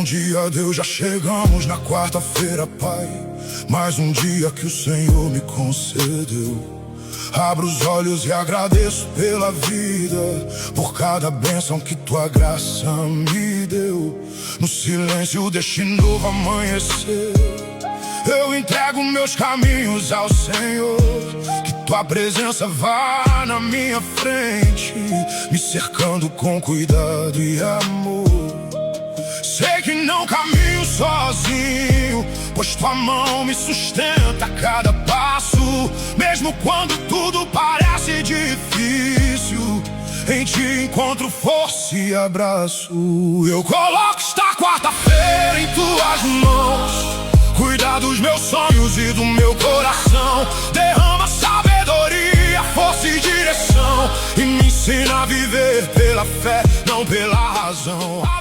dia, Deus, já chegamos na quarta-feira, Pai. Mais um dia que o Senhor me concedeu. Abro os olhos e agradeço pela vida, por cada bênção que tua graça me deu. No silêncio deste novo amanhecer, eu entrego meus caminhos ao Senhor. Que tua presença vá na minha frente, me cercando com cuidado e amor. Sei que não caminho sozinho, pois tua mão me sustenta a cada passo. Mesmo quando tudo parece difícil, em ti encontro força e abraço. Eu coloco esta quarta-feira em tuas mãos. Cuida dos meus sonhos e do meu coração. Derrama sabedoria, força e direção, e me ensina a viver pela fé, não pela razão.